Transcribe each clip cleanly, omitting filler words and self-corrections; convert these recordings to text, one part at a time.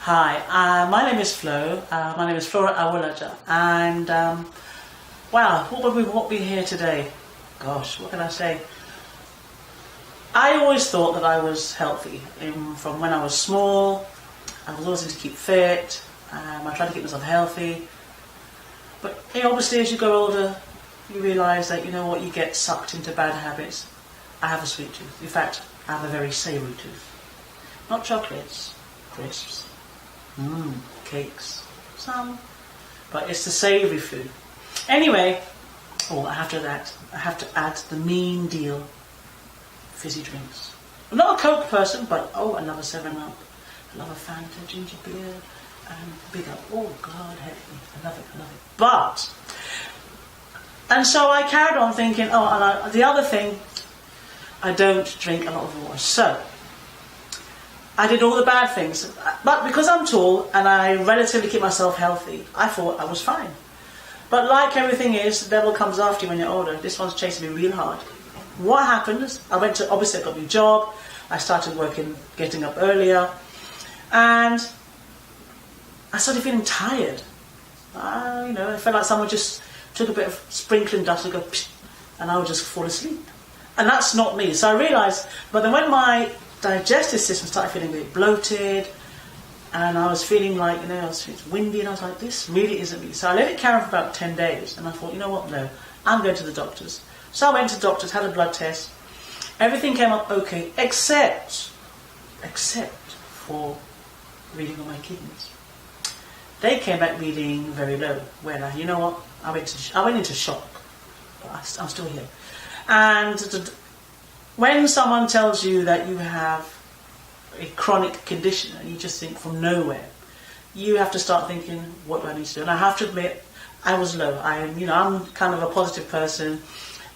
Hi, my name is Flo. My name is Flora Awolaja, and wow, what we here today? Gosh, what can I say? I always thought that I was healthy. From when I was small, I was always into keep fit. I tried to keep myself healthy, but obviously, as you grow older, you realise that you get sucked into bad habits. I have a sweet tooth. In fact, I have a very savoury tooth. Not chocolates, crisps. Cakes, some, but it's the savoury food. Anyway, I have to add the mean deal, fizzy drinks. I'm not a Coke person, but I love a 7-Up, I love a Fanta, ginger beer, and Big Up. Oh God, help me, I love it. And so I carried on thinking, the other thing, I don't drink a lot of water. So I did all the bad things, but because I'm tall and I relatively keep myself healthy, I thought I was fine. But like everything is, the devil comes after you when you're older. This one's chasing me real hard. What happened is, I got a new job, I started working, getting up earlier, and I started feeling tired. I felt like someone just took a bit of sprinkling dust and go, psh, and I would just fall asleep. And that's not me. So I realised, but then when my digestive system started feeling a bit bloated, and I was feeling like, I was feeling windy, and I was like, this really isn't me. So I let it carry on for about 10 days, and I thought, no, I'm going to the doctors. So I went to the doctors, had a blood test, everything came up okay, except for reading on my kidneys. They came back reading very low. Well, I went into shock, but I'm still here. And when someone tells you that you have a chronic condition and you just think from nowhere, you have to start thinking, what do I need to do? And I have to admit, I was low. I'm kind of a positive person.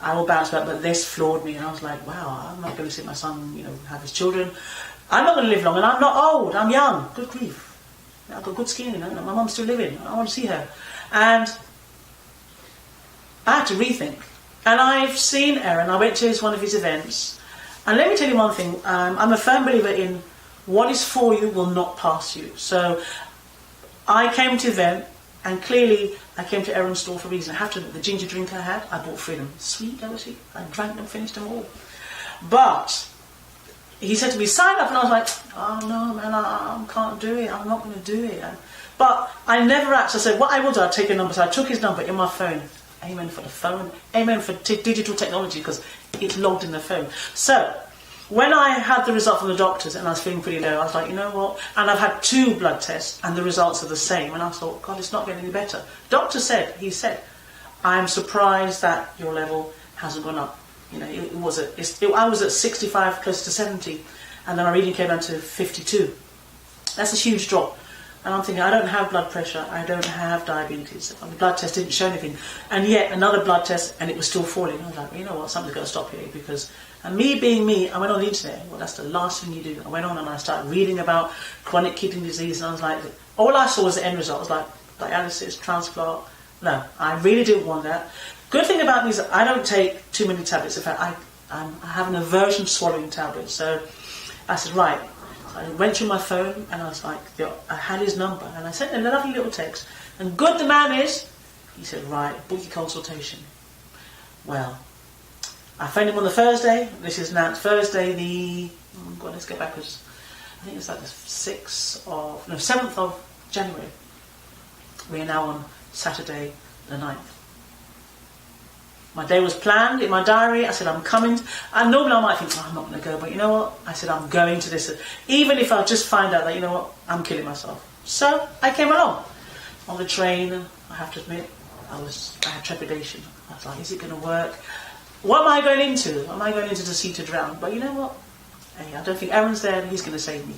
I will bounce back, but this floored me. And I was like, wow, I'm not going to see my son, have his children. I'm not going to live long, and I'm not old. I'm young. Good grief. I've got good skin. My mum's still living. I want to see her. And I had to rethink. And I've seen Aaron. I went to one of his events. And let me tell you one thing. I'm a firm believer in what is for you will not pass you. So I came to the event, and clearly I came to Aaron's store for a reason. I have to admit, the ginger drink I had, I bought 3 of them. Sweet, obviously. I drank them, finished them all. But he said to me, sign up. And I was like, oh no, man, I can't do it. I'm not going to do it. But I never asked. I said, what I will do, I'll take a number. So I took his number in my phone. Amen for the phone. Amen for digital technology, because it's logged in the phone. So when I had the result from the doctors and I was feeling pretty low, I was like, you know what? And I've had 2 blood tests and the results are the same. And I thought, God, it's not getting any better. Doctor said, I'm surprised that your level hasn't gone up. I was at 65, close to 70, and then my reading came down to 52. That's a huge drop. And I'm thinking, I don't have blood pressure, I don't have diabetes. The blood test didn't show anything. And yet another blood test, and it was still falling. I was like, you know what, something's got to stop here. And me being me, I went on the internet. Well, that's the last thing you do. I went on and I started reading about chronic kidney disease, and I was like, all I saw was the end result. I was like, dialysis, transplant. No, I really didn't want that. Good thing about me is that I don't take too many tablets. In fact, I have an aversion to swallowing tablets. So I said, right. I went through my phone and I was like, I had his number and I sent him a lovely little text. And good the man is, he said, right, book your consultation. Well, I phoned him on the Thursday. This is now Thursday let's go backwards. I think it's like the 7th of January. We are now on Saturday the 9th. My day was planned in my diary. I said, I'm coming. And normally I might think, I'm not going to go. But you know what? I said, I'm going to this. Even if I just find out that, I'm killing myself. So I came along. On the train, I have to admit, I had trepidation. I was like, is it going to work? What am I going into? Am I going into the sea to drown? But you know what? Hey, I don't think Aaron's there and he's going to save me.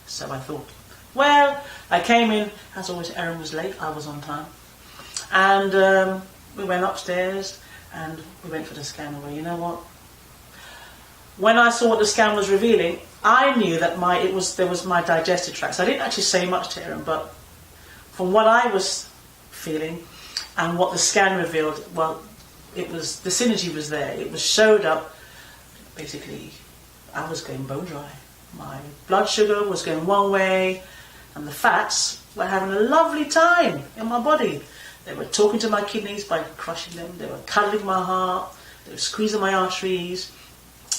So I thought. Well, I came in. As always, Aaron was late. I was on time. And we went upstairs. And we went for the scan away. You know what? When I saw what the scan was revealing, I knew that there was my digestive tract. So I didn't actually say much to Aaron, but from what I was feeling and what the scan revealed, well, the synergy was there. It showed up. Basically, I was going bone dry. My blood sugar was going one way, and the fats were having a lovely time in my body. They were talking to my kidneys by crushing them, they were cuddling my heart, they were squeezing my arteries,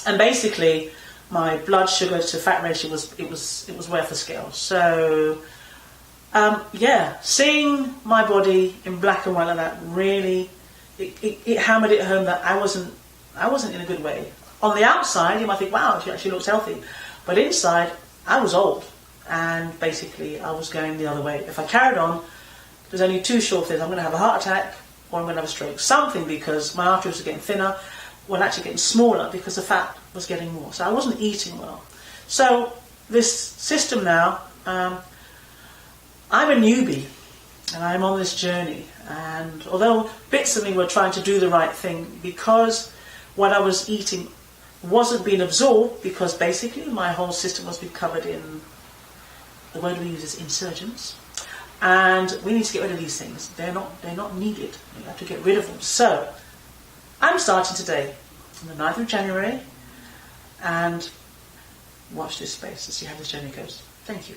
and basically my blood sugar to fat ratio was way off the scale. So yeah, seeing my body in black and white like that really it hammered it home that I wasn't in a good way. On the outside, you might think, wow, she actually looks healthy, but inside, I was old, and basically I was going the other way. If I carried on, there's only two sure things: I'm going to have a heart attack, or I'm going to have a stroke. Something, because my arteries were getting thinner, well, actually getting smaller because the fat was getting more. So I wasn't eating well. So this system now, I'm a newbie, and I'm on this journey. And although bits of me were trying to do the right thing, because what I was eating wasn't being absorbed, because basically my whole system was being covered in, the word we use is insurgents, and we need to get rid of these things. They're not needed. We have to get rid of them. So I'm starting today on the 9th of January, and watch this space and see how this journey goes. Thank you.